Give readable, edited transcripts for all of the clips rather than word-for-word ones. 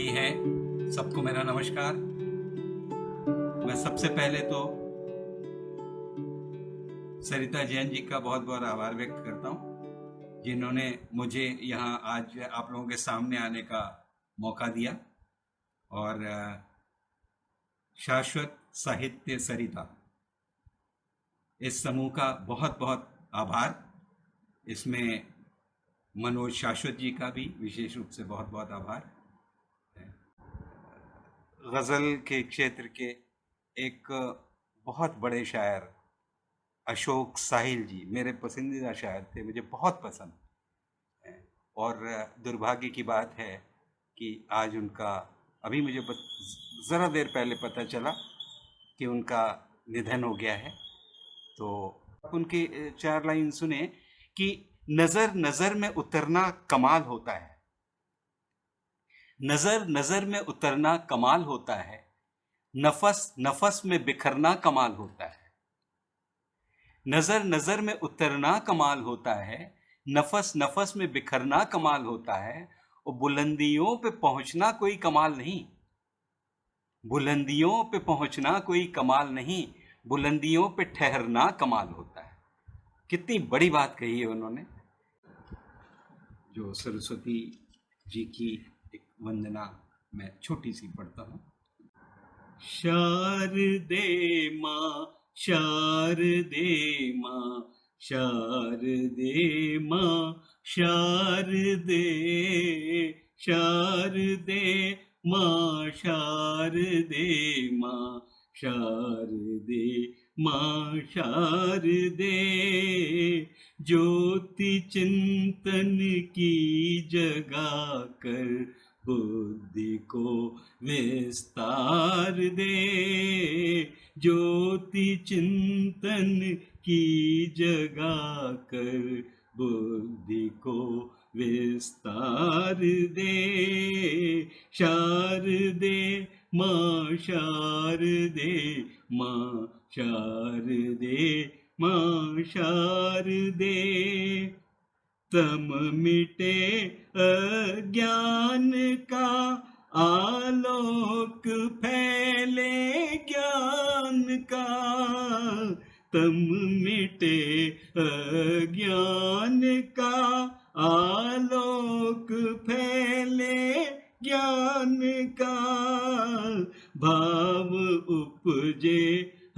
भी हैं, सबको मेरा नमस्कार। मैं सबसे पहले तो सरिता जैन जी का बहुत बहुत आभार व्यक्त करता हूँ, जिन्होंने मुझे यहाँ आज आप लोगों के सामने आने का मौका दिया। और शाश्वत साहित्य सरिता, इस समूह का बहुत बहुत आभार। इसमें मनोज शाश्वत जी का भी विशेष रूप से बहुत बहुत आभार। गज़ल के क्षेत्र के एक बहुत बड़े शायर अशोक साहिल जी मेरे पसंदीदा शायर थे, मुझे बहुत पसंद हैं। और दुर्भाग्य की बात है कि आज उनका, अभी मुझे ज़रा देर पहले पता चला कि उनका निधन हो गया है। तो उनकी चार लाइन सुने कि नज़र नज़र में उतरना कमाल होता है, नज़र नज़र में उतरना कमाल होता है, नफस नफस में बिखरना कमाल होता है। नज़र नज़र में उतरना कमाल होता है, नफस नफस में बिखरना कमाल होता है। और बुलंदियों पे पहुंचना कोई कमाल नहीं, बुलंदियों पे पहुंचना कोई कमाल नहीं, बुलंदियों पे ठहरना कमाल होता है। कितनी बड़ी बात कही है उन्होंने। जो सरस्वती जी की एक वंदना मैं छोटी सी पढ़ता हूँ। शारदे माँ, शारदे माँ, शारदे माँ, शारदे, शारदे माँ, शारदे माँ, शारदे माँ, शारदे। ज्योति चिंतन की जगा कर बुद्धि को विस्तार दे, ज्योति चिंतन की जगा कर बुद्धि को विस्तार दे। शारदे माँ, शारदे माँ, शारदे माँ, शारदे। तम मिटे अज्ञान का, आलोक फैले ज्ञान का। तम मिटे अज्ञान का, आलोक फैले ज्ञान का। भाव उपजे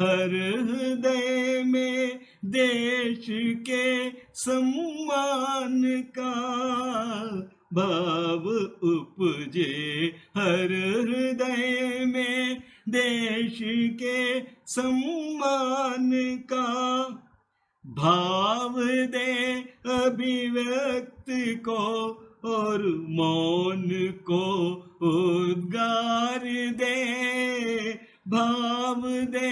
हर हृदय में देश के सम्मान का। भाव उपजे हर हृदय में देश के सम्मान का। भाव दे अभिव्यक्ति को और मौन को उद्गार दे। भाव दे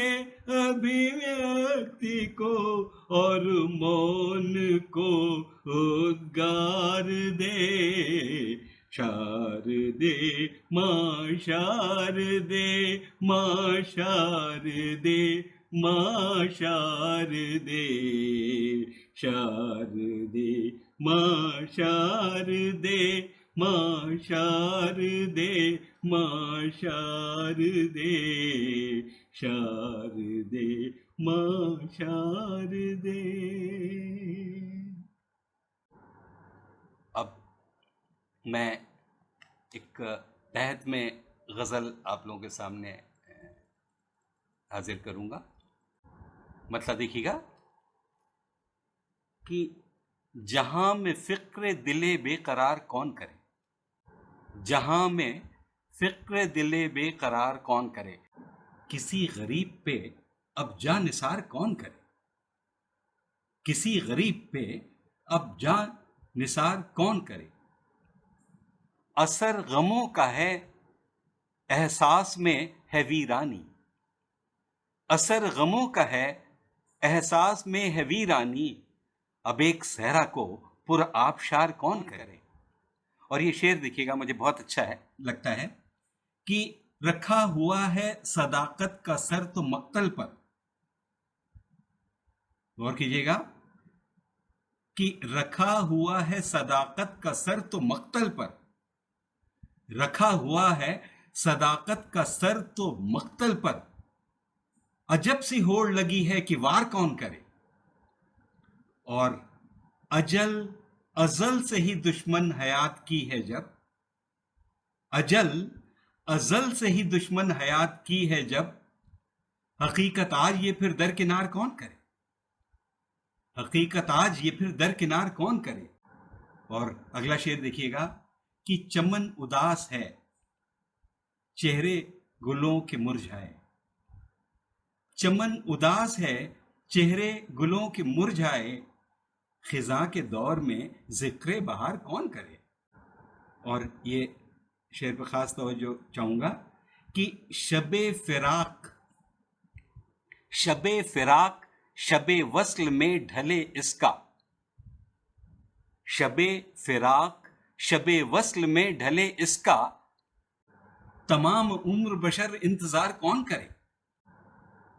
अभिव्यक्ति को और मौन को उद्गार दे। शारदे माँ, शारदे माँ, शारदे माँ, शारदे, शारदे माँ, शारदे माँ, शारदे माँ, शारदे, शारदे माँ, शारदे। अब मैं एक तहत में गज़ल आप लोगों के सामने हाजिर करूँगा। मतलब देखिएगा कि जहां में फ़िक्र दिले बेकरार कौन करे, जहां में फ़िक्र दिले बेकरार कौन करे, किसी गरीब पे अब जा निसार कौन करे, किसी गरीब पे अब जा निसार कौन करे। असर गमों का है, एहसास में है वीरानी, असर गमों का है, एहसास में है वीरानी। अब एक सहरा को पुर आबशार कौन करे। और ये शेर देखिएगा, मुझे बहुत अच्छा है, लगता है कि रखा हुआ है सदाकत का सर तो मक्तल पर। गौर कीजिएगा कि रखा हुआ है सदाकत का सर तो मक्तल पर, रखा हुआ है सदाकत का सर तो मक्तल पर, अजब सी होड़ लगी है कि वार कौन करे। और अजल अजल से ही दुश्मन हयात की है जब, अजल अजल से ही दुश्मन हयात की है जब, हकीकत आज ये फिर दरकिनार कौन करे, हकीकत आज ये फिर दरकिनार कौन करे। और अगला शेर देखिएगा कि चमन उदास है, चेहरे गुलों के मुरझाए, चमन उदास है, चेहरे गुलों के मुरझाए, खिजा के दौर में जिक्र बहार कौन करे। और ये शेर पर खास तवज्जो चाहूंगा कि शबे फिराक, शबे फिराक शबे वस्ल में ढले इसका, शबे फिराक शबे वस्ल में ढले इसका, तमाम उम्र बशर इंतजार कौन करे।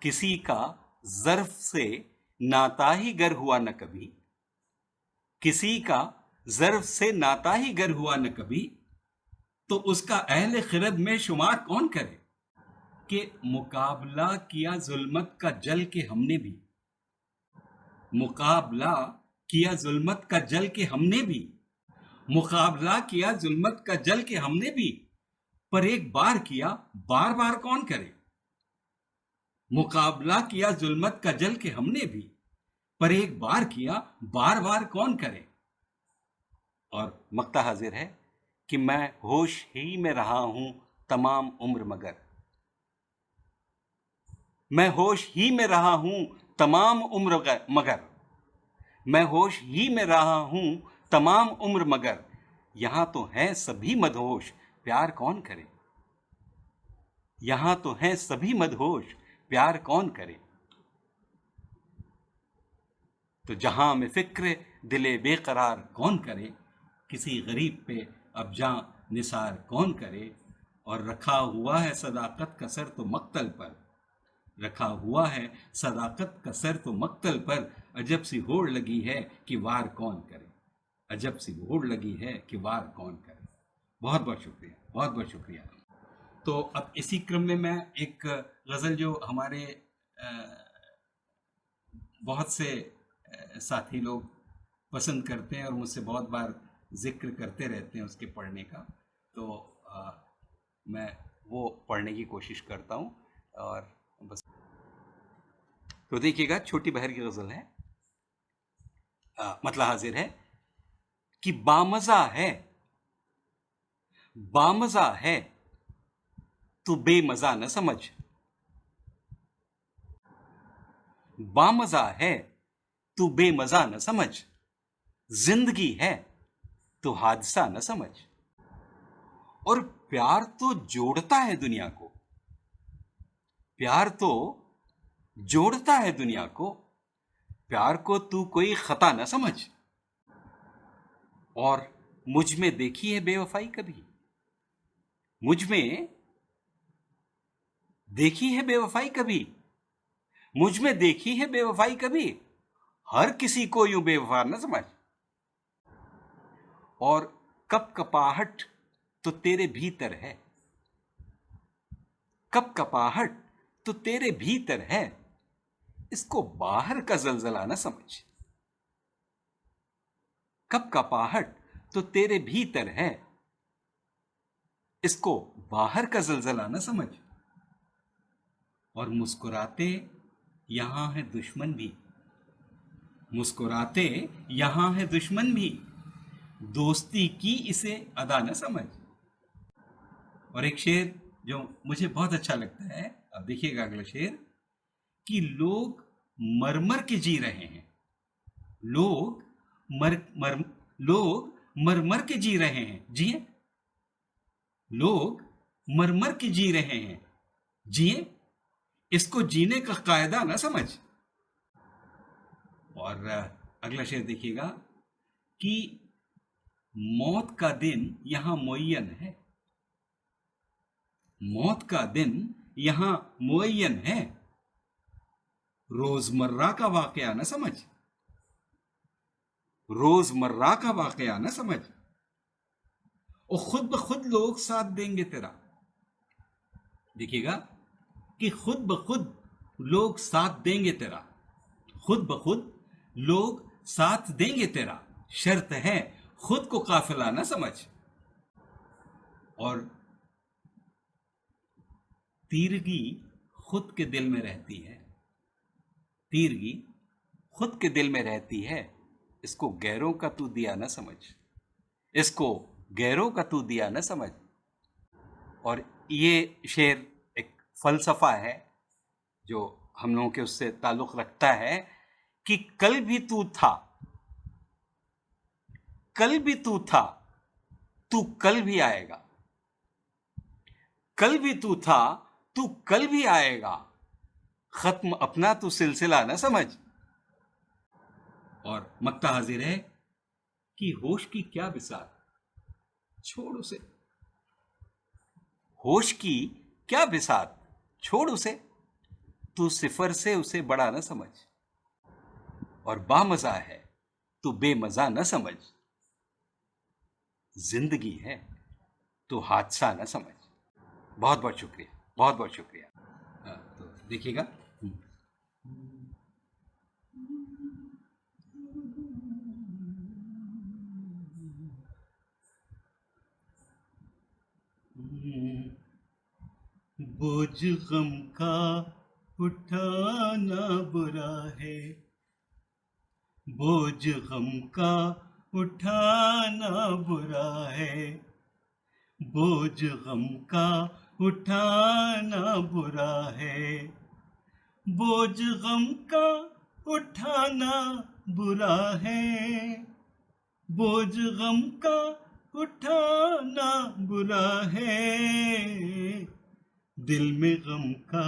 किसी का ज़र्फ से नाता ही गर हुआ न कभी, किसी का ज़र्फ से नाता ही गर हुआ न कभी, तो उसका अहले खिरद में शुमार कौन करे। कि मुकाबला किया जुल्मत का जल के हमने भी, मुकाबला किया जुल्मत का जल के हमने भी, मुकाबला किया जुल्मत का जल के हमने भी, पर एक बार किया बार बार कौन करे। मुकाबला किया जुल्मत का जल के हमने भी, पर एक बार किया बार बार कौन करे। और मक्ता हाजिर है कि मैं होश ही में रहा हूं तमाम उम्र मगर, मैं होश ही में रहा हूं तमाम उम्र मगर, मैं होश ही में रहा हूं तमाम उम्र मगर, यहां तो हैं सभी मदहोश प्यार कौन करे, यहां तो हैं सभी मदहोश प्यार कौन करे। तो जहां में फिक्र दिले बेकरार कौन करे, किसी गरीब पे अब जां निसार कौन करे। और रखा हुआ है सदाकत का सर तो मक्तल पर, रखा हुआ है सदाकत का सर तो मक्तल पर, अजब सी होड़ लगी है कि वार कौन करे, अजब सी होड़ लगी है कि वार कौन करे। बहुत बहुत शुक्रिया, बहुत बहुत शुक्रिया। तो अब इसी क्रम में मैं एक गज़ल जो हमारे बहुत से साथी लोग पसंद करते हैं और मुझसे बहुत बार जिक्र करते रहते हैं उसके पढ़ने का, तो मैं वो पढ़ने की कोशिश करता हूँ। और बस तो देखिएगा, छोटी बहर की गज़ल है, मतलब हाजिर है कि बामज़ा है, बामज़ा है तू बेमज़ा न समझ, बामज़ा है तू बेमज़ा न समझ, जिंदगी है तो हादसा न समझ। और प्यार तो जोड़ता है दुनिया को, प्यार तो जोड़ता है दुनिया को, प्यार को तू कोई खता न समझ। और मुझ में देखी है बेवफाई कभी, मुझ में देखी है बेवफाई कभी, मुझ में देखी है बेवफाई कभी, हर किसी को यूं बेवफा न समझ। और कपकपाहट तो तेरे भीतर है, कपकपाहट तो तेरे भीतर है, इसको बाहर का जलजला न समझ। कपकपाहट तो तेरे भीतर है, इसको बाहर का जलजला न समझ। और मुस्कुराते यहां है दुश्मन भी, मुस्कुराते यहां है दुश्मन भी, दोस्ती की इसे अदा न समझ। और एक शेर जो मुझे बहुत अच्छा लगता है, अब देखिएगा अगला शेर, कि लोग मर मर के जी रहे हैं, लोग लोग मर मर के जी रहे हैं, जिए, लोग मर मर के जी रहे हैं, जिए, इसको जीने का कायदा ना समझ। और अगला शेर देखिएगा कि मौत का दिन यहां मुअय्यन है, मौत का दिन यहां मुअय्यन है, रोजमर्रा का वाकया न समझ, रोजमर्रा का वाकया न समझ। और खुद ब खुद लोग साथ देंगे तेरा। देखिएगा कि खुद ब खुद लोग साथ देंगे तेरा, खुद ब खुद लोग साथ देंगे तेरा, शर्त है खुद को काफिला न समझ। और तीरगी खुद के दिल में रहती है, तीरगी खुद के दिल में रहती है, इसको गैरों का तू दिया न समझ, इसको गैरों का तू दिया न समझ। और ये शेर एक फलसफा है जो हम लोगों के उससे ताल्लुक रखता है कि कल भी तू था, कल भी तू था, तू कल भी आएगा, कल भी तू था, तू कल भी आएगा, खत्म अपना तू सिलसिला न समझ। और मक्ता हाजिर है कि होश की क्या बिसात, छोड़ उसे, होश की क्या बिसात, छोड़ उसे, तू सिफर से उसे बड़ा न समझ। और बामजा है तू बेमजा न समझ, जिंदगी है तो हादसा न समझ। बहुत बहुत शुक्रिया, बहुत बहुत शुक्रिया। तो देखिएगा, बोझ गम का उठाना बुरा है, बोझ गम का उठाना बुरा है, बोझ गम का उठाना बुरा है, बोझ गम का उठाना बुरा है, बोझ गम का उठाना बुरा है, दिल में गम का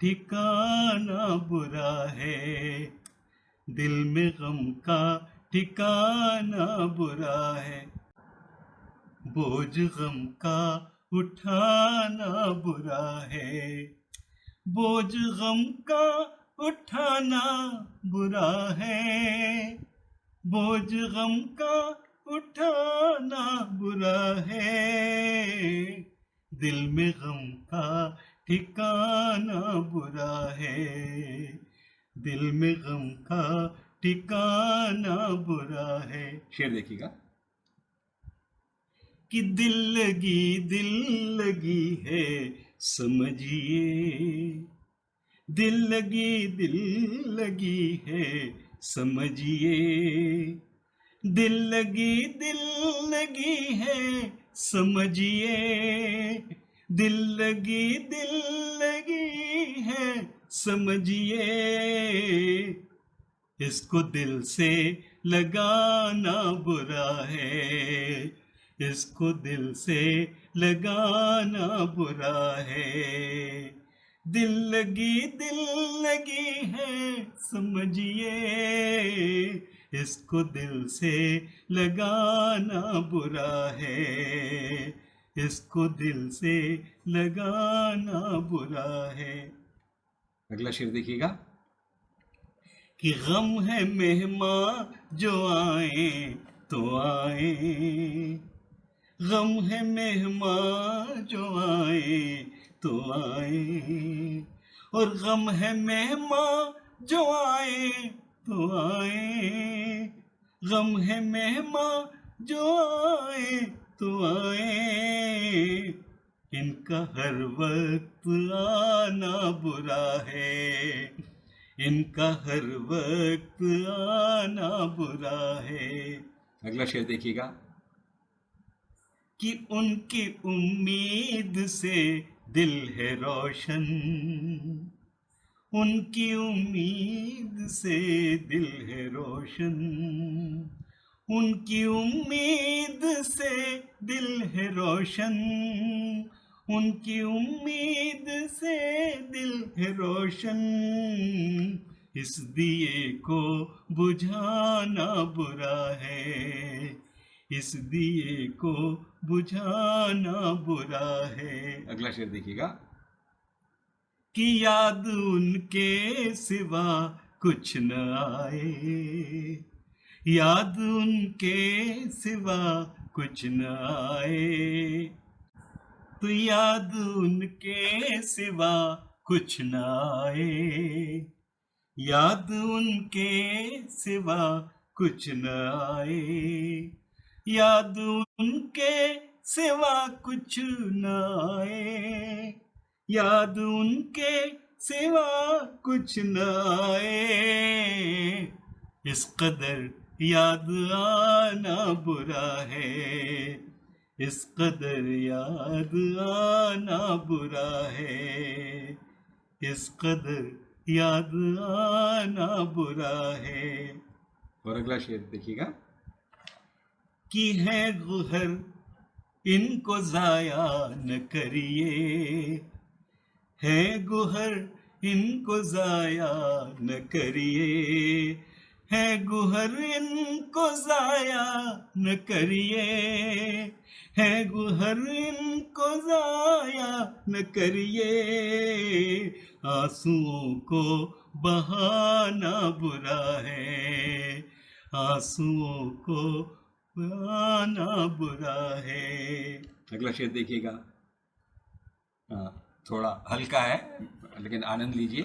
ठिकाना बुरा है, दिल में गम का ठिकाना बुरा है, बोझ गम का उठाना बुरा है, बोझ गम का उठाना बुरा है, बोझ गम का उठाना बुरा है, दिल में गम का ठिकाना बुरा है, दिल में गम का ठिकाना बुरा है। शेर देखिएगा कि दिल लगी है समझिए, दिल लगी है समझिए, दिल लगी है समझिए, दिल लगी है समझिए, इसको दिल से लगाना बुरा है, इसको दिल से लगाना बुरा है, दिल लगी है समझिए, इसको दिल से लगाना बुरा है, इसको दिल से लगाना बुरा है। अगला शेर देखिएगा कि गम है मेहमान जो आए तो आए, गम है मेहमान जो आए तो आए, और गम है मेहमान जो आए तो आए, गम है मेहमान जो आए तो आए, इनका हर वक्त आना बुरा है, इनका हर वक्त आना बुरा है। अगला शेर देखिएगा कि उनकी उम्मीद से दिल है रोशन, उनकी उम्मीद से दिल है रोशन, उनकी उम्मीद से दिल है रोशन, उनकी उम्मीद से दिल है रोशन, इस दिए को बुझाना बुरा है, इस दिए को बुझाना बुरा है। अगला शेर देखिएगा कि याद उनके सिवा कुछ न आए, याद उनके सिवा कुछ न आए, तो याद उनके सिवा कुछ न आए, याद उनके सिवा कुछ न आए, याद उनके सिवा कुछ न आए, याद उनके सिवा कुछ न आए, इस कदर याद आना बुरा है, इस कदर याद आना बुरा है, इस कदर याद आना बुरा है। और अगला शेर देखिएगा। कि है गुहर इनको जाया न करिए, है गुहर इनको जाया न करिए, है गुहर इनको जाया न करिए, है गुहर इनको जाया न करिए, आंसुओं को बहाना बुरा है, आंसुओं को बहाना बुरा है। अगला शेर देखिएगा, थोड़ा हल्का है लेकिन आनंद लीजिए।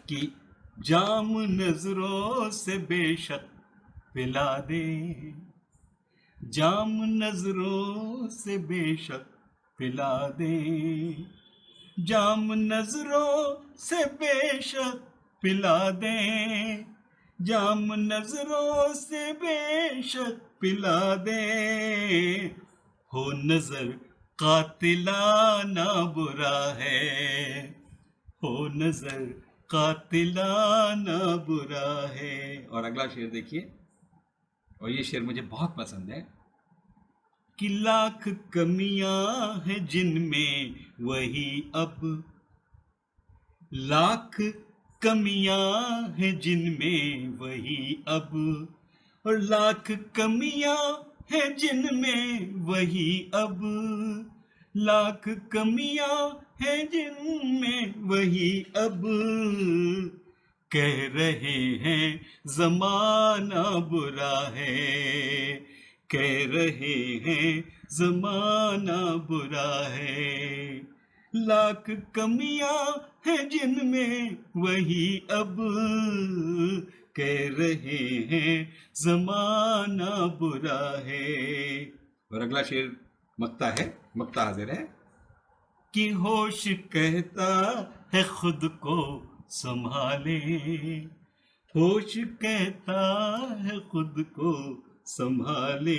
कि जाम नजरों से बेशक पिला दे, जाम नजरों से बेशक पिला दे, जाम नजरों से बेशक पिला दे, जाम नजरों से बेशक पिला दे, हो नजर कातिलाना बुरा है, हो नजर कातिलाना बुरा है। और अगला शेर देखिए, और ये शेर मुझे बहुत पसंद है। कि लाख कमियां हैं जिनमें वही अब, लाख कमियां हैं जिनमें वही अब, और लाख कमियां हैं जिनमें वही अब, लाख कमियां हैं जिनमें वही अब, कह रहे हैं जमाना बुरा है, कह रहे हैं जमाना बुरा है, लाख कमियां हैं जिनमें वही अब, कह रहे हैं जमाना बुरा है। और अगला शेर मक्ता है, मक्ता हाजिर है। कि होश कहता है खुद को संभाले, होश कहता है खुद को संभाले,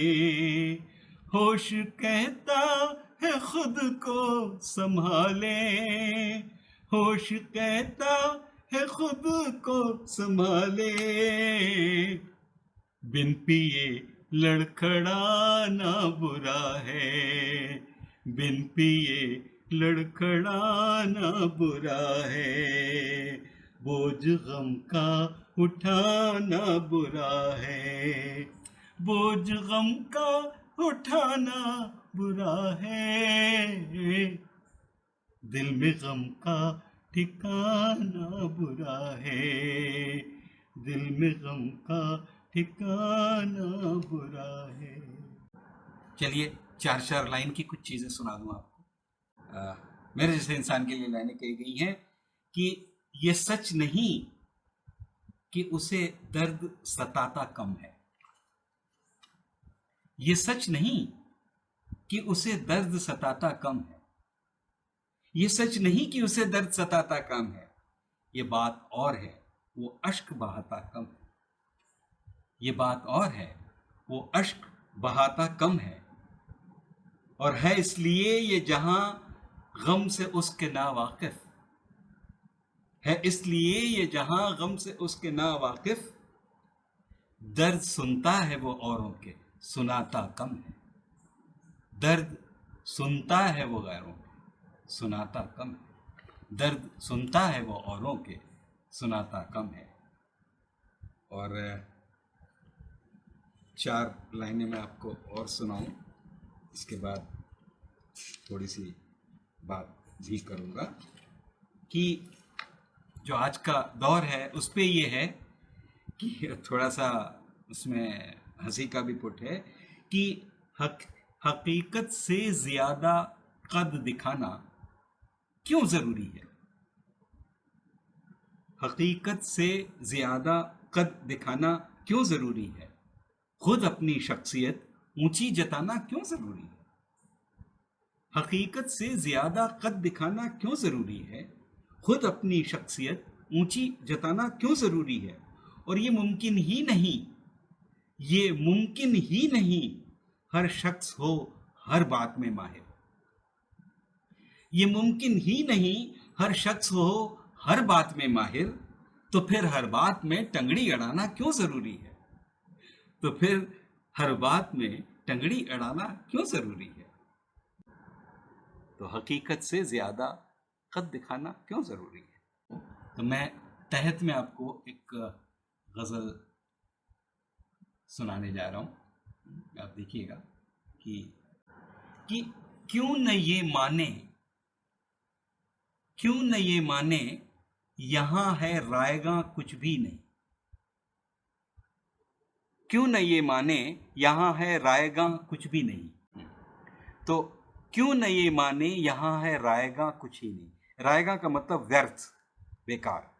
होश कहता है खुद को संभाले, होश कहता है खुद को संभाले, बिन पिए लड़खड़ाना बुरा है, बिन पिए लड़खड़ाना बुरा है, बोझ गम का उठाना बुरा है, बोझ गम का उठाना बुरा है, दिल में गम का ठिकाना बुरा है, दिल में गम का ठिकाना बुरा है। चलिए चार चार लाइन की कुछ चीजें सुना दूं आपको। मेरे जैसे इंसान के लिए लाइनें कही गई हैं कि ये सच नहीं कि उसे दर्द सताता कम है, ये सच नहीं कि उसे दर्द सताता कम है, ये सच नहीं कि उसे दर्द सताता कम है, ये बात और है वो अश्क बहाता कम है, ये बात और है वो अश्क बहाता कम है, और है इसलिए ये जहां गम से उसके ना वाकिफ है, इसलिए ये जहां गम से उसके ना वाकिफ, दर्द सुनता है वो औरों के सुनाता कम है, दर्द सुनता है वो गैरों के सुनाता कम है, दर्द सुनता है वो औरों के सुनाता कम है। और चार लाइनें मैं आपको और सुनाऊं, इसके बाद थोड़ी सी बात भी करूंगा। कि जो आज का दौर है उस पे ये है कि थोड़ा सा उसमें हंसी का भी पुट है कि हकीकत से ज्यादा कद दिखाना क्यों जरूरी है? हकीकत से ज्यादा कद दिखाना क्यों जरूरी है? खुद अपनी शख्सियत ऊंची जताना क्यों जरूरी है? हकीकत से ज्यादा कद दिखाना क्यों जरूरी है? खुद अपनी शख्सियत ऊंची जताना क्यों जरूरी है? और ये मुमकिन ही नहीं, ये मुमकिन ही नहीं हर शख्स हो हर बात में माहिर। ये मुमकिन ही नहीं हर शख्स हो हर बात में माहिर। तो फिर हर बात में टंगड़ी अड़ाना क्यों जरूरी है? तो फिर हर बात में टंगड़ी अड़ाना क्यों जरूरी है? तो हकीकत से ज्यादा कद दिखाना क्यों जरूरी है? तो मैं तहत में आपको एक गजल सुनाने जा रहा हूं, आप देखिएगा कि क्यों न ये माने, क्यों न ये माने यहां है रायगा कुछ भी नहीं। क्यों न ये माने यहां है रायगा कुछ भी नहीं। तो क्यों न ये माने यहां है रायगा कुछ ही नहीं। रायगा का मतलब व्यर्थ, बेकार।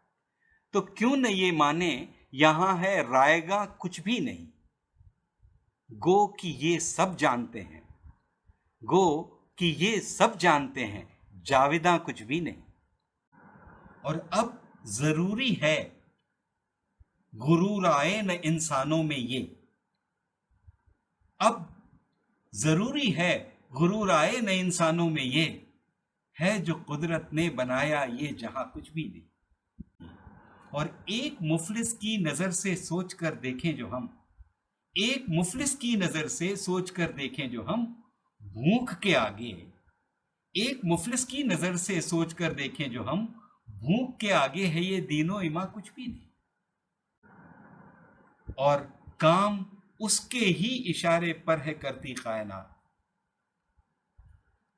तो क्यों न ये माने यहां है रायगा कुछ भी नहीं। गो कि ये सब जानते हैं, गो कि ये सब जानते हैं, जाविदा कुछ भी नहीं। और अब जरूरी है गुरूर आए न इंसानों में ये। अब जरूरी है गुरूर आए न इंसानों में ये, है जो कुदरत ने बनाया ये जहां कुछ भी नहीं। और एक मुफलिस की नजर से सोच कर देखें जो हम, एक मुफलिस की नजर से सोच कर देखें जो हम, भूख के आगे, एक मुफलिस की नजर से सोच कर देखें जो हम, भूख के आगे है ये दीनो इमा कुछ भी नहीं। और काम उसके ही इशारे पर है करती कायनात,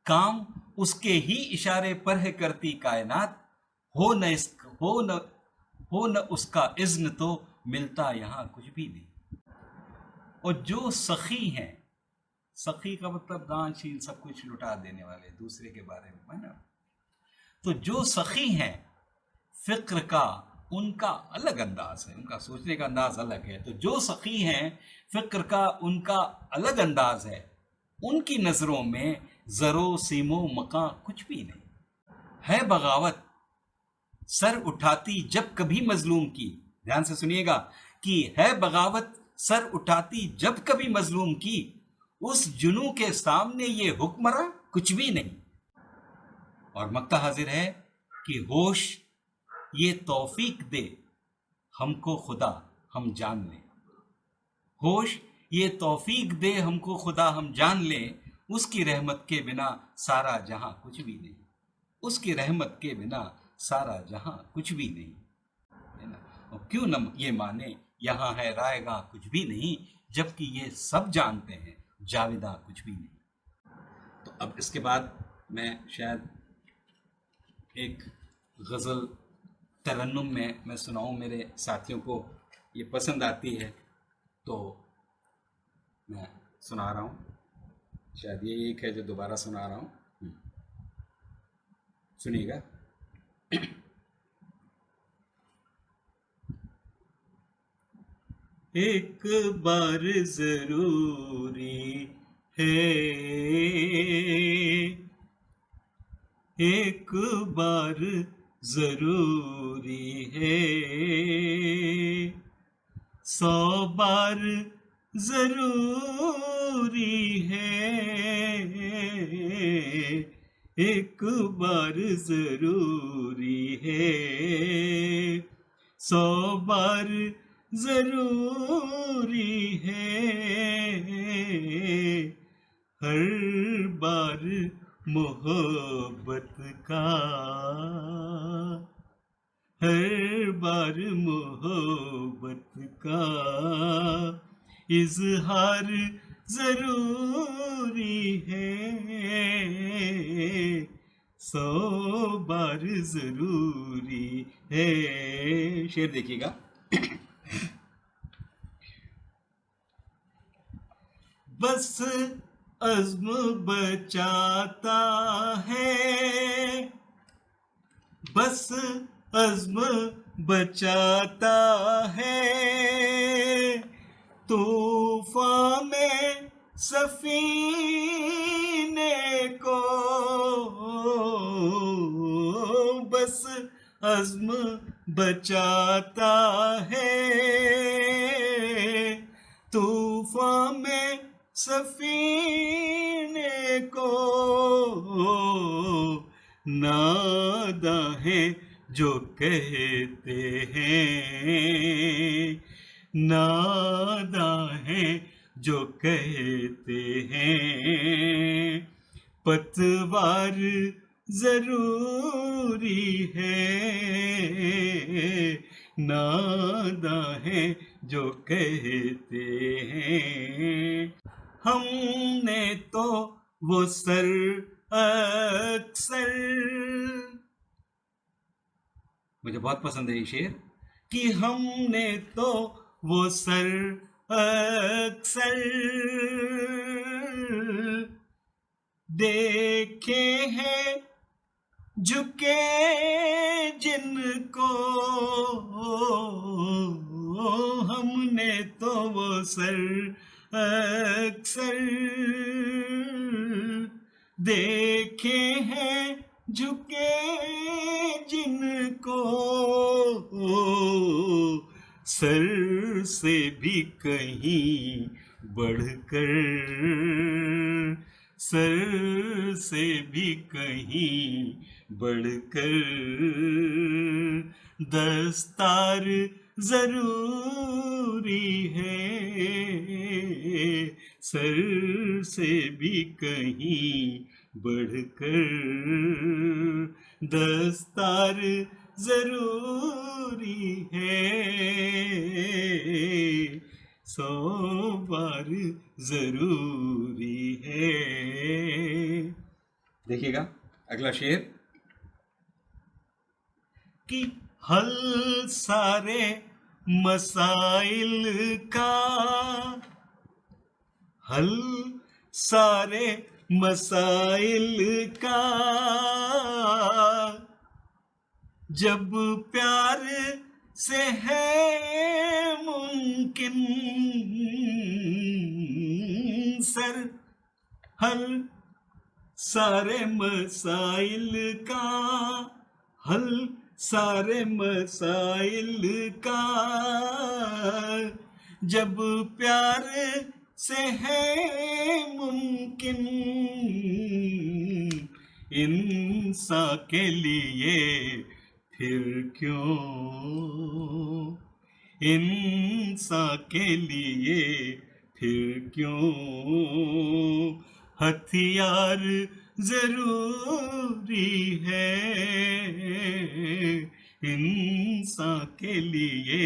काम उसके ही इशारे पर है करती कायनात। हो न इस हो न उसका इज्न तो मिलता यहां कुछ भी नहीं। और जो सखी हैं, सखी का मतलब दानशील, सब कुछ लुटा देने वाले, दूसरे के बारे में, है ना। तो जो सखी हैं फिक्र का उनका अलग अंदाज है, उनका सोचने का अंदाज अलग है। तो जो सखी हैं फिक्र का उनका अलग अंदाज है, उनकी नजरों में जरो सीमो मका कुछ भी नहीं। है बगावत सर उठाती जब कभी मजलूम की, ध्यान से सुनिएगा, कि है बगावत सर उठाती जब कभी मजलूम की, उस जुनू के सामने ये हुक्मरां कुछ भी नहीं। और मक्ता हाजिर है कि होश ये तौफीक दे हमको खुदा हम जान लें, होश ये तौफीक दे हमको खुदा हम जान लें, उसकी रहमत के बिना सारा जहां कुछ भी नहीं, उसकी रहमत के बिना सारा जहां कुछ भी नहीं, है ना। और क्यों न ये माने यहां है रायगा कुछ भी नहीं, जबकि ये सब जानते हैं जाविदा कुछ भी नहीं। तो अब इसके बाद मैं शायद एक गज़ल तरन्नुम में मैं सुनाऊं, मेरे साथियों को ये पसंद आती है तो मैं सुना रहा हूँ। शायद ये एक है जो दोबारा सुना रहा हूँ, सुनिएगा। एक बार जरूरी है, एक बार जरूरी है, 100 बार जरूरी है, एक बार जरूरी है, 100 बार जरूरी है, हर बार मोहब्बत का, हर बार मोहब्बत का इजहार जरूरी है, 100 बार जरूरी है। शेर देखिएगा। बस अज़्म बचाता है, बस अज़्म बचाता है, तूफ़ान में सफ़ीने को, बस अज़्म बचाता है, तूफ़ान में सफ़ीने को, नादा है जो कहते हैं, नादा है जो कहते हैं, पतवार जरूरी है, नादा है जो कहते हैं। हमने तो वो सर अक्सर, मुझे बहुत पसंद है ये शेर, कि हमने तो वो सर अक्सर देखे हैं झुके जिनको, हमने तो वो सर अक्सर देखे हैं झुके जिनको, सर से भी कहीं बढ़कर, सर से भी कहीं बढ़कर, दस्तार जरूरी है, सर से भी कहीं बढ़कर, दस्तार जरूरी है, 100 बार जरूरी है। देखिएगा अगला शेर, कि हल सारे मसाइल का, हल सारे मसाइल का, जब प्यार से है मुमकिन, सर हल सारे मसाइल का, हल सारे मसाइल का, जब प्यार से है मुमकिन, इंसान के लिए फिर क्यों, इंसान के लिए फिर क्यों, हथियार जरूरी है, इंसान के लिए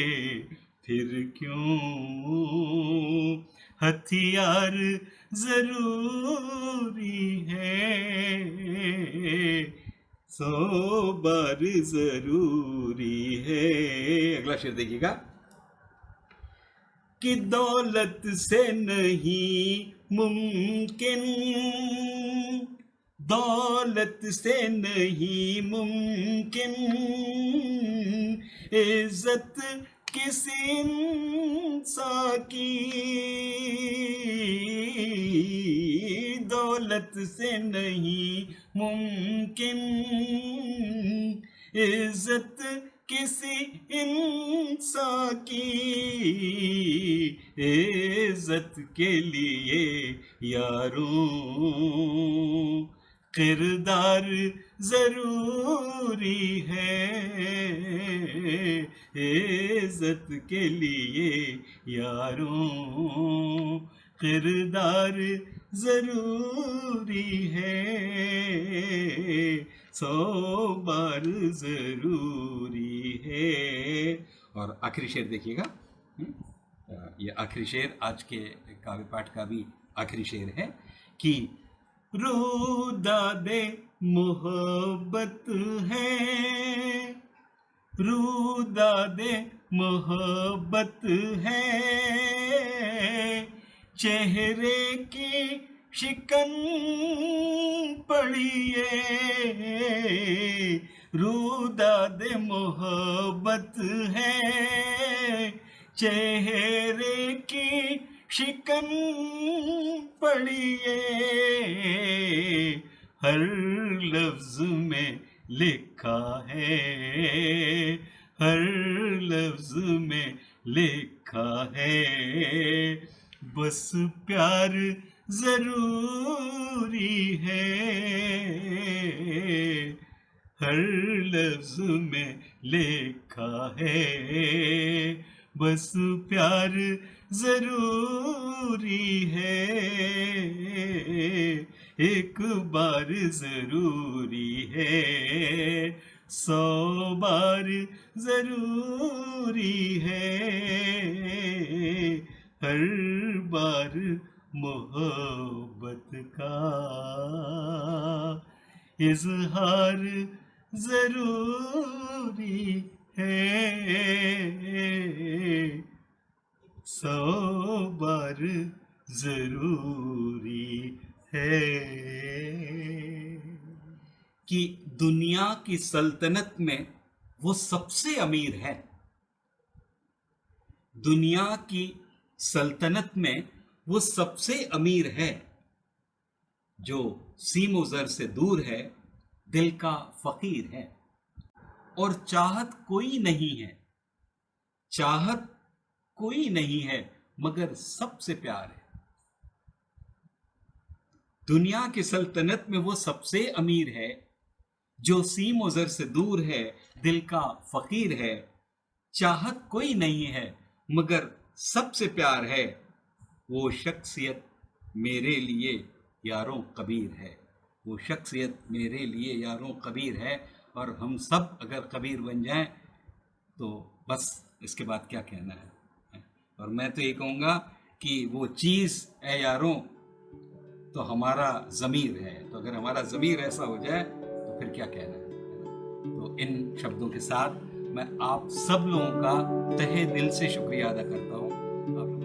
फिर क्यों, हथियार जरूरी है, 100 बार जरूरी है। अगला शेर देखिएगा, कि दौलत से नहीं मुमकिन, दौलत से नहीं मुमकिन, इज्जत किसी इंसान की, दौलत से नहीं मुमकिन, इज्जत किसी इंसान की, इज्जत के लिए यारों किरदार जरूरी है, इज्जत के लिए यारों किरदार जरूरी है, 100 बार जरूरी है। और आखिरी शेर देखिएगा, ये आखिरी शेर आज के काव्य पाठ का भी आखिरी शेर है, कि रूदादे मोहब्बत है, रूदादे मोहब्बत है, चेहरे की शिकन पड़िए, रूदाद मोहब्बत है, चेहरे की शिकन पड़िए, हर लफ्ज में लिखा है, हर लफ्ज में लिखा है, बस प्यार जरूरी है, हर लफ्ज में लिखा है, बस प्यार जरूरी है, एक बार जरूरी है, 100 बार जरूरी है, हर बार मोहब्बत का इजहार जरूरी है, 100 बार जरूरी है। कि दुनिया की सल्तनत में वो सबसे अमीर है, दुनिया की सल्तनत में वो सबसे अमीर है, जो सीम व ज़र से दूर है, दिल का फकीर है, और चाहत कोई नहीं है, चाहत कोई नहीं है, मगर सबसे प्यार है। दुनिया की सल्तनत में वो सबसे अमीर है, जो सीम व ज़र से दूर है, दिल का फकीर है, चाहत कोई नहीं है, मगर सबसे प्यार है, वो शख्सियत मेरे लिए यारों कबीर है, वो शख्सियत मेरे लिए यारों कबीर है। और हम सब अगर कबीर बन जाएं तो बस इसके बाद क्या कहना है। और मैं तो ये कहूँगा कि वो चीज़ ए यारों तो हमारा ज़मीर है, तो अगर हमारा ज़मीर ऐसा हो जाए तो फिर क्या कहना है। तो इन शब्दों के साथ मैं आप सब लोगों का तहे दिल से शुक्रिया अदा करता हूँ। आप